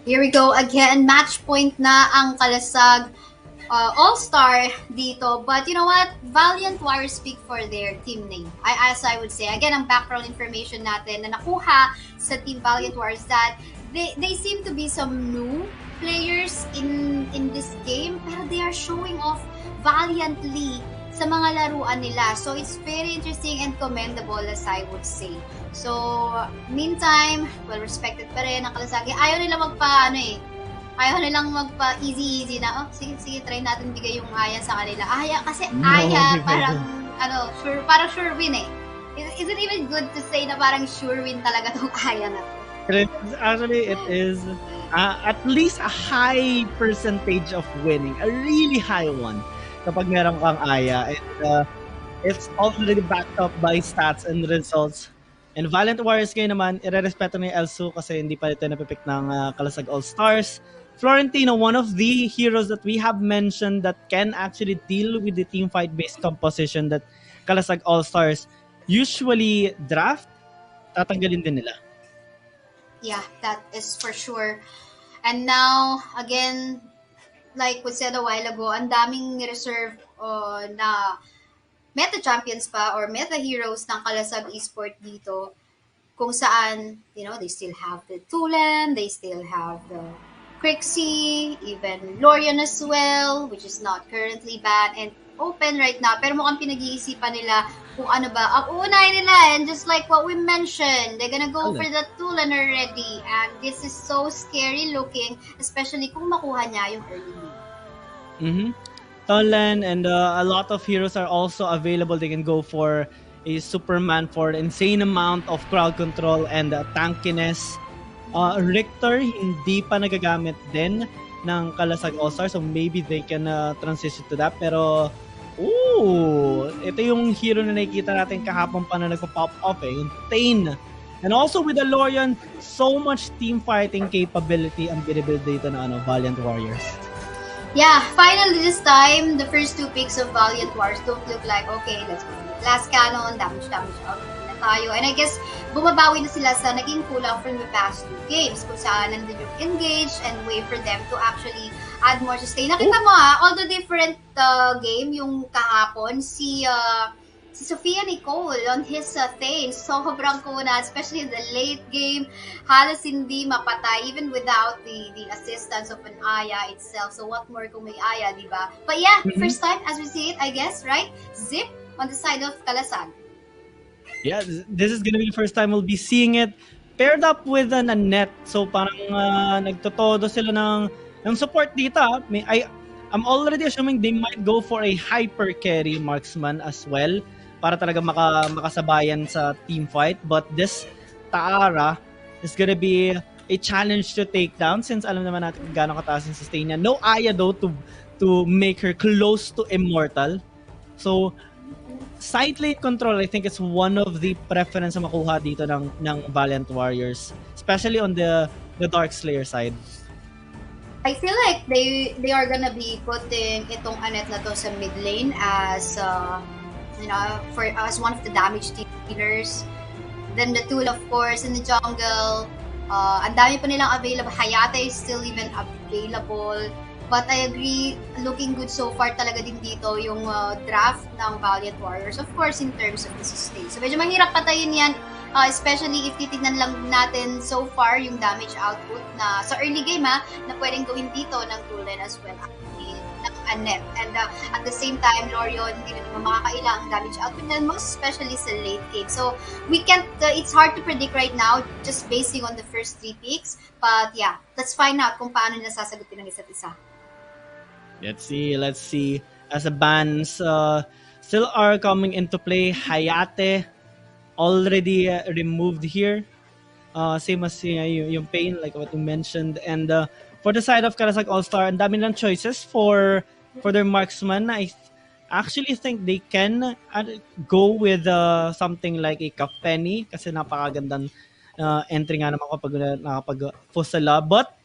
Here we go again. Match point na ang Kalasag all-star dito. But you know what? Valiant Warriors speak for their team name. As I would say, again, ang background information natin na nakuha sa Team Valiant Warriors that they seem to be some new players in this game, pero they are showing off valiantly sa mga laruan nila. So it's very interesting and commendable, as I would say. So, meantime, well respected pa rin ang Kalasagi. Ayaw nila ayaw nilang magpa-easy na, sige, try natin bigay yung Aya sa kanila. Aya, kasi Aya, parang, parang sure win eh. Is it even good to say na parang sure win talaga tong Aya na to? Actually, it is at least a high percentage of winning. A really high one kapag meron kang Aya. And it's already backed up by stats and results. And Valiant Warriors ngayon naman, irerespeto ni Elsu kasi hindi pa ito napipick ng Kalasag All-Stars. Florentino, one of the heroes that we have mentioned that can actually deal with the team fight-based composition that Kalasag All-Stars usually draft, tatanggalin din nila. Yeah, that is for sure. And now, again, like we said a while ago, ang daming reserve na meta champions pa or meta heroes ng Kalasag Esport dito, kung saan, they still have the Tulen, they still have the Crixie, even Lorian as well, which is not currently banned and open right now. Pero mukhang pinag-iisipan nila kung ano ba ang uunahin nila. And just like what we mentioned, they're gonna go for the Tulen already. And this is so scary looking, especially kung makuha niya yung early game. Tulen and a lot of heroes are also available. They can go for a Superman for insane amount of crowd control and tankiness. Richter, hindi pa nagagamit din ng Kalasag All-Star, so maybe they can transition to that. Pero, ito yung hero na nakikita natin kahapon pa na nagpa-pop up yung Tain. And also with the Lorian, so much team fighting capability ang binibuild dito na Valiant Warriors. Yeah, finally this time, the first two picks of Valiant Warriors don't look like, okay, let's go. Last cannon, damage out na tayo. And I guess, bumabawi na sila sa naging kulang from the past two games kung saan nandun yung engage and way for them to actually add more sustain. Nakita mo although different game yung kahapon, si Sofia Nicole on his thing, sobrang kuna, especially in the late game, halos hindi mapatay even without the assistance of an Aya itself. So what more kung may Aya, di ba? But yeah, first time as we see it, I guess, right? Zip on the side of Kalasag. Yeah, this is gonna be the first time we'll be seeing it paired up with an Annette. So parang nagtotodo sila ng support dito. I'm already assuming they might go for a hyper carry marksman as well para talaga makasabayan sa team fight. But this Taara is gonna be a challenge to take down since alam naman natin kung gaano kataas yung sustain niya. No Aya though to make her close to immortal. So side lane control, I think it's one of the preference na makuha dito ng Valiant Warriors, especially on the Dark Slayer side. I feel like they are gonna be putting itong Annette na to sa mid lane as as one of the damage dealers. Then the tool, of course, in the jungle. Ang dami pa nilang available. Hayate is still even available. But I agree, looking good so far talaga din dito yung draft ng Valiant Warriors. Of course, in terms of the sustain. So medyo mahirap patayin yan, especially if titignan lang natin so far yung damage output na sa early game na pwedeng gawin dito ng Tulen as well ng Annette. And at the same time, Lorion, hindi na naman makakaila ang damage output na most especially sa late game. So we can't, it's hard to predict right now just basing on the first three picks. But yeah, let's find out kung paano nila sasagutin ng isa't isa. Let's see. As the bans still are coming into play, Hayate already removed here. Same as yung Pain, like what you mentioned. And for the side of Kalasag All-Star, ang dami lang choices for their marksman. I actually think they can go with something like a Kafeni kasi napakagandang entry nga naman kapag nakapag-post sila. But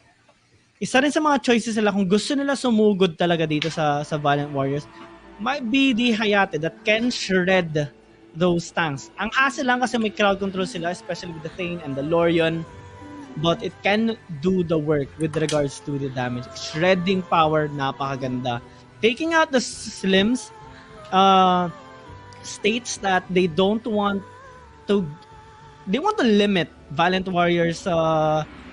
isa rin sa mga choices nila kung gusto nila sumugod talaga dito sa Valiant Warriors might be the Hayate that can shred those tanks. Ang hassle lang kasi may crowd control sila, especially with the Thane and the Lorion. but it can do the work with regards to the damage. Shredding power, napakaganda. Taking out the Slims states that they to want to limit Valiant Warriors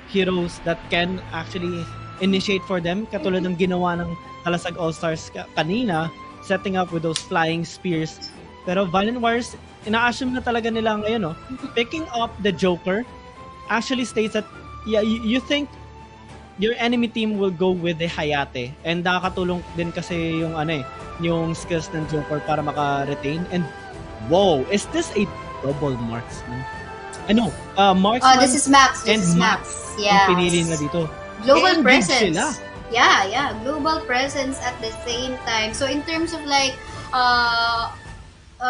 heroes that can actually initiate for them, katulad ng ginawa ng Kalasag All-Stars kanina, setting up with those flying spears. Pero Valiant Warriors, ina-assume na talaga nila ngayon, no? Picking up the Joker actually states that you think your enemy team will go with the Hayate, and nakakatulong din kasi yung skills ng Joker para maka-retain. And wow, is this a double marksman? Marksman. This is Max. This is Max. Yeah. Ang pinili na dito. Global presence. Sila. Yeah. Global presence at the same time. So in terms of like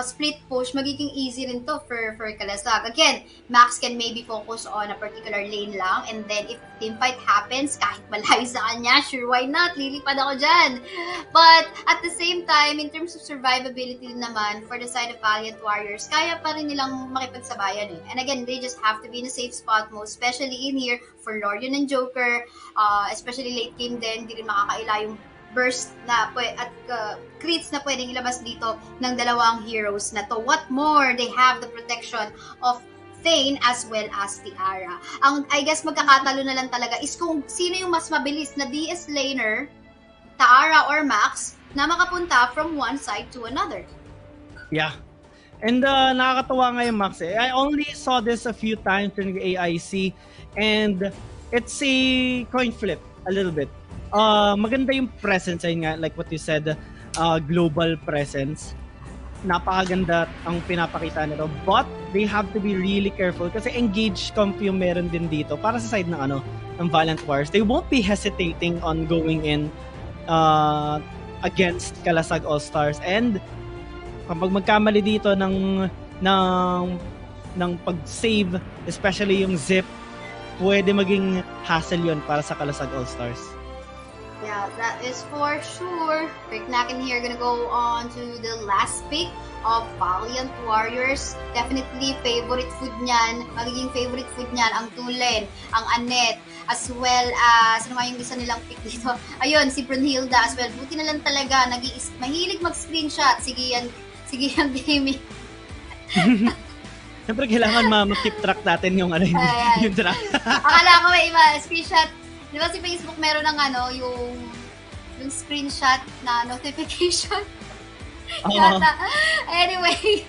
split push, magiging easy rin to for Kalasag. Again, Max can maybe focus on a particular lane lang, and then if team fight happens, kahit malayo sa kanya, sure, why not? Lilipad ako dyan. But at the same time, in terms of survivability naman, for the side of Valiant Warriors, kaya pa rin nilang makipagsabayan eh. And again, they just have to be in a safe spot mode, especially in here for Lorian and Joker, especially late game din, hindi rin makakaila yung burst na at crits na pwedeng ilabas dito ng dalawang heroes na to. What more, they have the protection of Thane as well as Tiara. Ang I guess magkakatalo na lang talaga is kung sino yung mas mabilis na DS laner, Tiara or Max, na makapunta from one side to another. Yeah. And nakakatawa nga yung Max eh. I only saw this a few times during the AIC, and it's a coin flip a little bit. Maganda yung presence, ayun nga, like what you said, global presence. Napakaganda ang pinapakita nito. But they have to be really careful kasi engage comp yung meron din dito para sa side ng Valiant Warriors. They won't be hesitating on going in against Kalasag All-Stars. And kapag magkamali dito ng pag-save, especially yung zip, pwede maging hassle yun para sa Kalasag All-Stars. Yeah, that is for sure. Rick Nacken here gonna go on to the last pick of Valiant Warriors. Definitely favorite food niyan. Magiging favorite food niyan ang Tulen, ang Annette, as well as yung isa nilang pick dito. Ayun, si Brunhilde as well. Buti na lang talaga mahilig mag-screenshot. Sige yan gaming. Siyempre kailangan ma-keep track natin yung yung track. Akala ko may iba screenshot. Di ba si Facebook meron ng yung screenshot na notification? Yata. Anyway,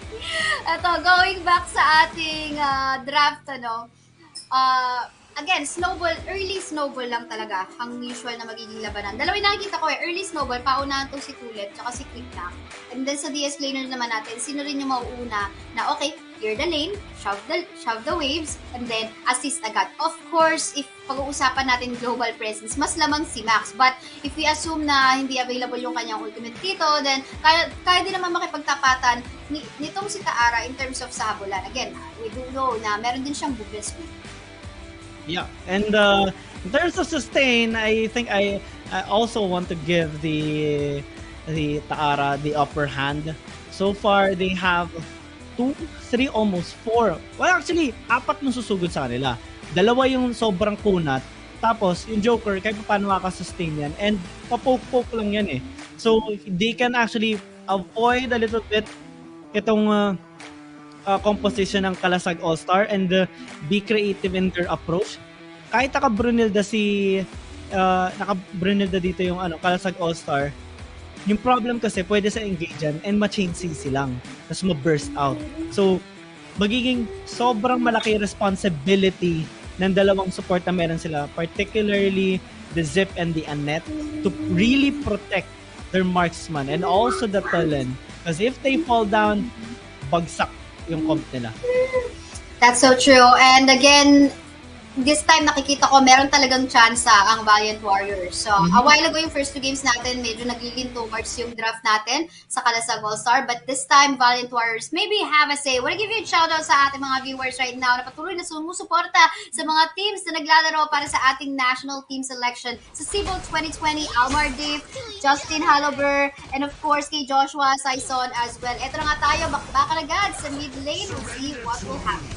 going back sa ating draft, again, early snowball lang talaga ang usual na magiging labanan. Dalawa yung nakikita ko early snowball, paunahan to si Tulet, tsaka si Quicknack. And then sa DS laner naman natin, sino rin yung mauuna na okay, clear the lane, shove the waves, and then assist agad. Of course, if pag-uusapan natin global presence, mas lamang si Max. But if we assume na hindi available yung kanyang ultimate dito, then kaya din naman makipagtapatan nitong si Tiara in terms of sa habulan. Again, we do know na meron din siyang booble speed. Yeah, and in terms of sustain, I think I also want to give the Tiara the upper hand. So far, they have 2, 3, almost 4. Well, actually, 4 yung susugod sa kanila. 2 yung sobrang kunat. Tapos, yung Joker, kahit paano makasustain yan. And papoke-poke lang yan eh. So, they can actually avoid a little bit itong composition ng Kalasag All-Star and be creative in their approach. Kahit naka-Brunilda naka-Brunilda dito yung Kalasag All-Star, yung problem kasi pwede sa engage yan and ma-chain CC lang. Tapos ma-burst out. So, magiging sobrang malaki responsibility ng dalawang support na meron sila, particularly the Zip and the Annette, to really protect their marksman and also the Tulen. Because if they fall down, bagsak yung comp nila. That's so true. And again, this time nakikita ko meron talagang chance ang Valiant Warriors. So, a while ago yung first 2 games natin, medyo nag-lean towards yung draft natin sa Kalasag All-Star. But this time, Valiant Warriors maybe have a say. Wanna give you a shoutout sa ating mga viewers right now na patuloy na sumusuporta sa mga teams na naglalaro para sa ating national team selection sa Cebu 2020, Almar Dave, Justin Halober, and of course kay Joshua Saison as well. Eto na nga tayo, bakbakan agad sa mid lane. We'll see what will happen.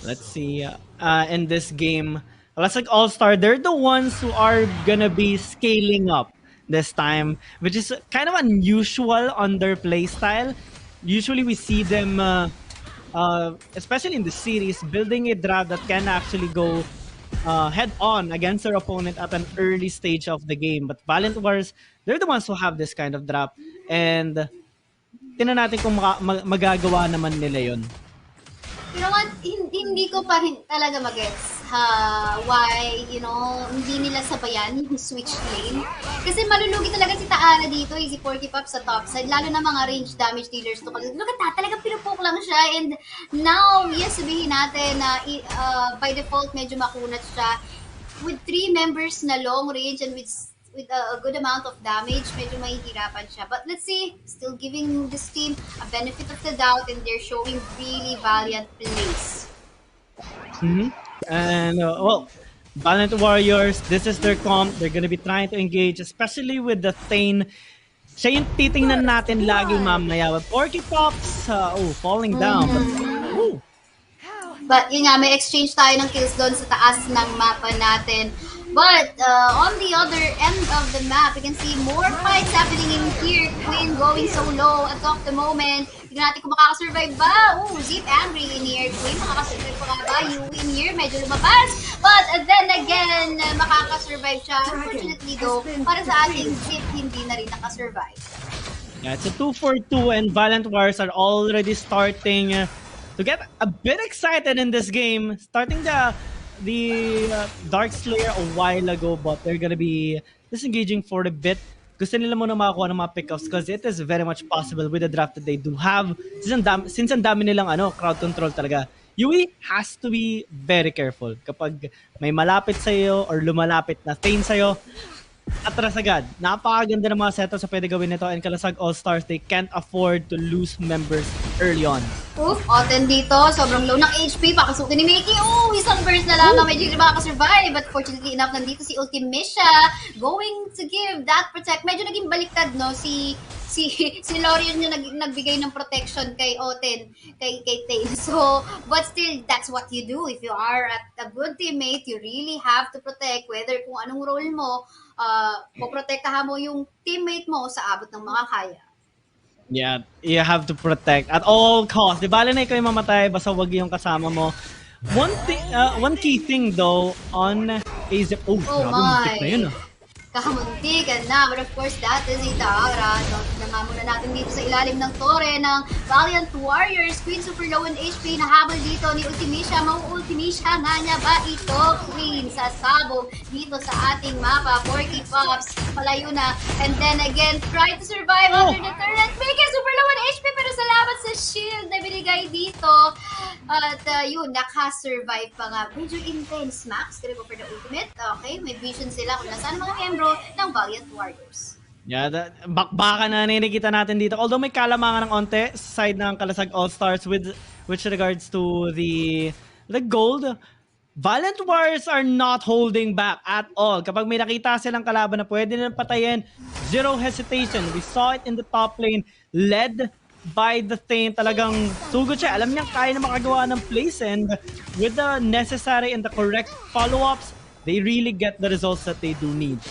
Let's see. In this game, let's like All Star. They're the ones who are gonna be scaling up this time, which is kind of unusual on their play style. Usually, we see them, especially in the series, building a draft that can actually go head on against their opponent at an early stage of the game. But Valiant Wars, they're the ones who have this kind of draft, and tinan natin kung magagawa naman nila yon. You know what? Hindi ko pa rin talaga magets why, hindi nila sabayan yung switch lane. Kasi malulugi talaga si Taana dito, si Porky Pop sa top side, lalo na mga range damage dealers to. Look at that, talagang pinupoke lang siya. And now, yes, sabihin natin na by default, medyo makunat siya. With 3 members na long range and with a good amount of damage, medyo mahihirapan siya. But let's see, still giving this team a benefit of the doubt and they're showing really valiant plays. And, well, Valiant Warriors, this is their comp. They're gonna be trying to engage, especially with the Thane. Siya yung titingnan natin lagi mamaya. But Porky Pops, falling down. But yun nga, may exchange tayo ng kills doon sa taas ng mapa natin. But on the other end of the map, you can see more fights happening in here. Quinn going so low at of the moment. Tignan natin kung makakasurvive ba. Zip angry in here. Quinn, makakasurvive pa ba? Yui in here, medyo lumabas. But then again, makakasurvive siya. Unfortunately though, para sa ating Zip, hindi na rin nakasurvive. Yeah, it's a 2-4-2 and Valiant Wars are already starting to get a bit excited in this game. Starting the Dark Slayer a while ago, but they're gonna be disengaging for a bit. Gusto nila muna makakuha ng mga pickups because it is very much possible with the draft that they do have. Since ang dami nilang crowd control talaga. Yui has to be very careful. Kapag may malapit sa'yo or lumalapit na Thane sa'yo, atras agad. Napakaganda ng mga setups sa pwede gawin nito, and Kalasag All-Stars, they can't afford to lose members early on. Oten dito, sobrang low ng HP, pakasukin ni Mickey. Isang burst na lang, medyo hindi makakasurvive. But fortunately enough, nandito si Ultimisha going to give that protect. Medyo naging baliktad, no? Si Lorian yung nagbigay ng protection kay Oten, kay Thane. So, but still, that's what you do. If you are a good teammate, you really have to protect, whether kung anong role mo, poprotektahan mo yung teammate mo sa abot ng mga kaya. Yeah, you have to protect at all costs. Di bale na ikaw yung mamatay, basta wag yung kasama mo. One key thing though on AZ... grabe, muntik na yun Kamuntikan na, but of course that is Itara. Note na muna natin dito sa ilalim ng tore ng Valiant Warriors. Queen super low in HP, nahabol dito ni Ultimisha. Mau-Ultimisha nga niya ba ito? Queen sa sabog dito sa ating mapa. Porky Pops, palayo na. And then again, try to survive under the turret. Mickey super low in HP pero salamat sa shield na binigay dito. At yun, nakasurvive pa nga. Medyo intense, Max. Kaya ko for the ultimate. Okay, may vision sila kung nasaan mga member ng Valiant Warriors. Yeah, bakbakan na nakikita natin dito. Although may kalamangan ng onte sa side ng Kalasag All-Stars with regards to the gold, Valiant Warriors are not holding back at all. Kapag may nakita silang kalaban na pwede nilang patayin, zero hesitation. We saw it in the top lane, led by the Thane. Talagang sugod siya. Alam niyang kaya na makagawa ng plays, and with the necessary and the correct follow-ups, they really get the results that they do need.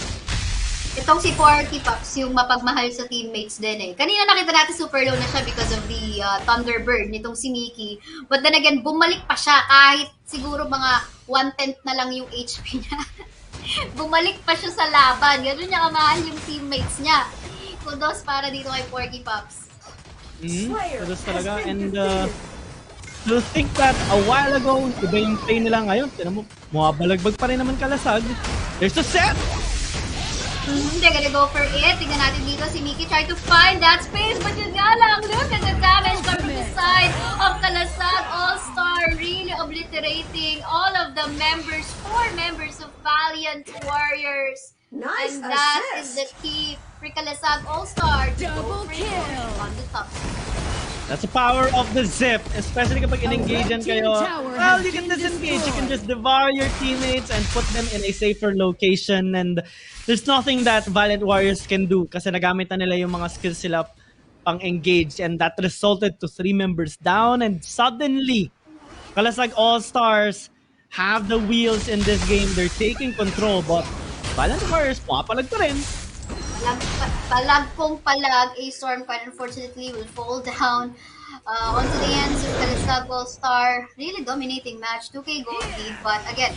Itong si Porky Pops, yung mapagmahal sa teammates din eh. Kanina nakita natin super low na siya because of the Thunderbird nitong si Mickey. But then again, bumalik pa siya kahit siguro mga 1/10 na lang yung HP niya. Bumalik pa siya sa laban. Ganun niya kamahal yung teammates niya. Kudos para dito kay Porky Pops. Kudos talaga. And to think that a while ago, iba yung play nila ngayon. Tinan mo, balagbag pa rin naman Kalasag. There's the set! They're gonna go for it. Tingnan natin dito si Mickey try to find that space. But yun nga lang, look at the damage from the side of Kalasag All-Star. Really obliterating all of the members, 4 members of Valiant Warriors. Nice and that assist. is the key for Kalasag All-Star to go Double for kill. it on the top. That's the power of the Zip, especially kapag in-engagean kayo. Well, you can disengage, you can just devour your teammates and put them in a safer location, and there's nothing that Valiant Warriors can do kasi nagamit na nila yung mga skills sila pang engage, and that resulted to 3 members down, and suddenly Kalasag All-Stars have the wheels in this game. They're taking control, but Valiant Warriors, pumapalag pa rin. Palag kong palag, a storm quite unfortunately will fall down onto the hands of Kalasag All-Star. Really dominating match, 2k gold lead, but again,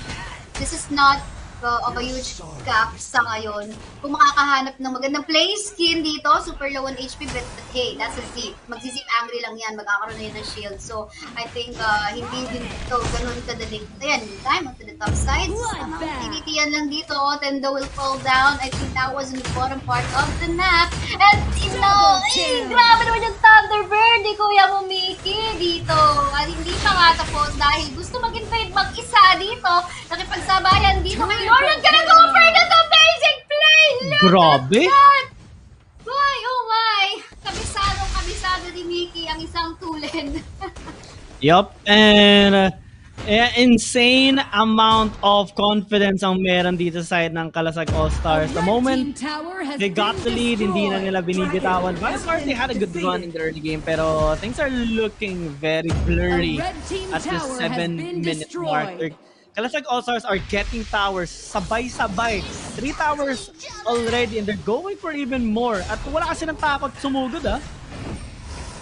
this is not of a huge gap sa ngayon. Kung makakahanap ng magandang play skin dito, super low on HP, but hey, that's a zip. Magsisip angry lang yan, magkakaroon na yun ng shield. So, I think hindi din ito ganun kadaling. Ayan, time onto the top side. Tinitiyan lang dito, Tendo will fall down. I think that was in the bottom part of the map. And, grabe naman yung Thunderbird ni Kuya Mumiki dito. At hindi pa nga tapos dahil gusto mag-invade mag-isa dito. Nakipagsabayan dito kay Lorian gonna go for this amazing play! Look Grabe! at that! Why, oh my! Kabisado ni Mickey ang isang tulen. Yup, and insane amount of confidence ang meron dito sa side ng Kalasag All-Stars. The moment they got the lead, hindi na nila binibitawan. Valiant Warriors, they had a good run in the early game, pero things are looking very blurry at the 7-minute mark. Kalasag All-Stars are getting towers sabay-sabay. 3 towers already and they're going for even more. At wala kasi ng takot sumugod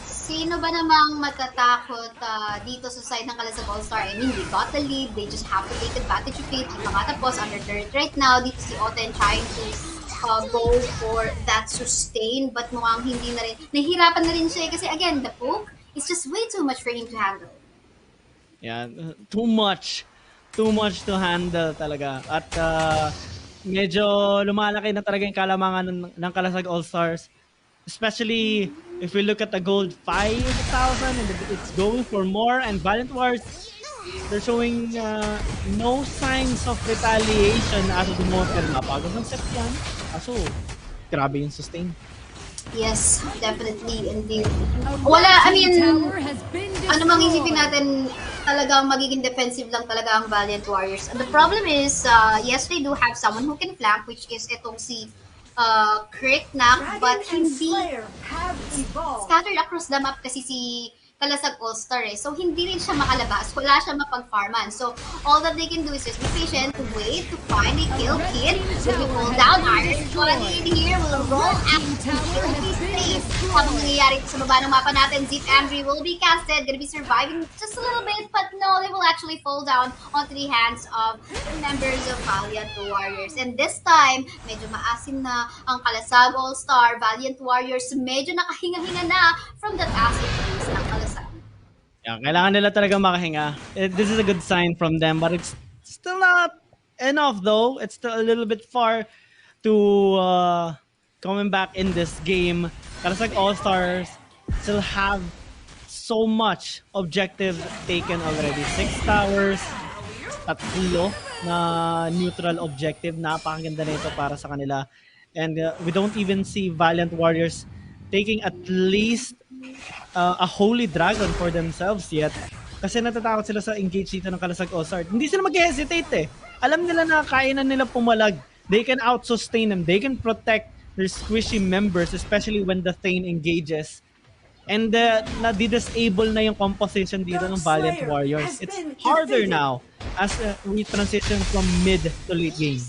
Sino ba namang matatakot dito sa side ng Kalasag All-Star? I mean, they got the lead. They just have to take advantage of it. Yung makatapos under third right now. Dito si Oten trying to go for that sustain. But mukhang hindi na rin. Nahihirapan na rin siya kasi again, the poke is just way too much for him to handle. Yeah, too much to handle talaga. At medyo lumalaki na talaga yung kalamangan ng Kalasag All-Stars. Especially if we look at the gold 5,000 and it's going for more, and Valiant Warriors, they're showing no signs of retaliation as of the moment. Napagod ng set yan. Kaso, grabe yung sustain. Yes, definitely, indeed. Wala, I mean, ano mang isipin natin, talagang magiging defensive lang talaga ang Valiant Warriors. And the problem is, yes, they do have someone who can flank, which is itong si Kriknak, but hindi scattered across the map kasi si Kalasag All-Star So, hindi rin siya makalabas. Wala siya mapag-farman. So, all that they can do is just be patient, wait to find a kill kit. When you pull down, Iron Squadron here will roll after his face. Habang nangyayari sa baba ng mapa natin, Zip Angry will be casted. Gonna be surviving just a little bit, but no, they will actually fall down onto the hands of the members of Valiant Warriors. And this time, medyo maasim na ang Kalasag All-Star. Valiant Warriors, medyo nakahinga-hinga na from that acid boost ng Kalasag. Yeah, kailangan nila talaga makahinga. This is a good sign from them, but it's still not enough though. It's still a little bit far to coming back in this game. Kalasag All-Stars still have so much objective taken already. 6 towers, 3 na neutral objective. Napakaganda na ito para sa kanila. And we don't even see Valiant Warriors taking at least a holy dragon for themselves yet. Kasi natatakot sila sa engage dito ng Kalasag All-Star. Hindi sila mag-hesitate Alam nila na kaya na nila pumalag. They can out-sustain them. They can protect their squishy members, especially when the Thane engages. And na-disable na yung composition dito ng Valiant Warriors. It's harder now as we transition from mid to late game.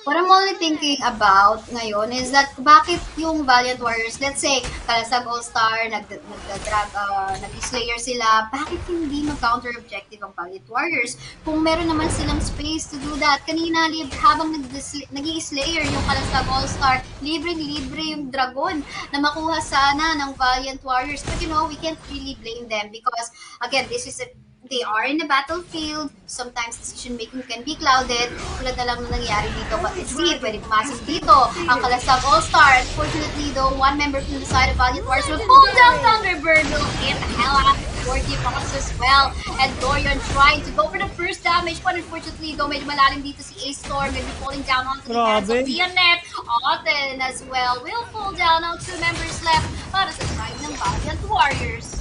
What I'm only thinking about ngayon is that bakit yung Valiant Warriors, let's say, Kalasag All-Star, nag-slayer sila, bakit hindi mag-counter objective ang Valiant Warriors? Kung meron naman silang space to do that, kanina habang nag-i-slayer yung Kalasag All-Star, libreng-libre yung dragon na makuha sana ng Valiant Warriors. But we can't really blame them because, again, they are in the battlefield. Sometimes decision-making can be clouded. Tulad na lang na nangyari dito. But let's see, pwede pumasok dito ang Kalasag All-Star. Unfortunately, though, one member from the side of Valiant Warriors will pull down Thunderbird. Will get the hell out of 40 points as well. And Dorian trying to go for the first damage. But unfortunately, though, medyo malalim dito si A-Storm. Maybe falling down onto the hands of Vianet. Oten as well will fall down. Now 2 members left para sa side ng Valiant Warriors.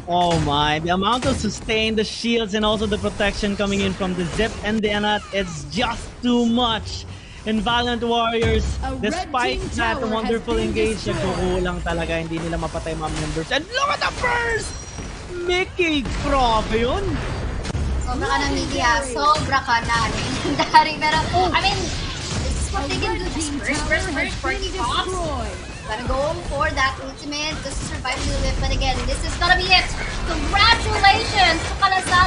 Oh my, the amount of sustain, the shields, and also the protection coming in from the Zip and the Anat, it's just too much. And Valiant Warriors, despite that wonderful engage, nagkukulang talaga, hindi nila mapatay mga members. And look at the first! Mickey, grabe yun! Sobra ka na, Miggy, ha? Sobra ka na. Legendary. Pero, I mean, this is what they can do. This first party Fox. Gonna go for that ultimate just to survive a little bit. But again, this is gonna be it. Congratulations to Kalasal.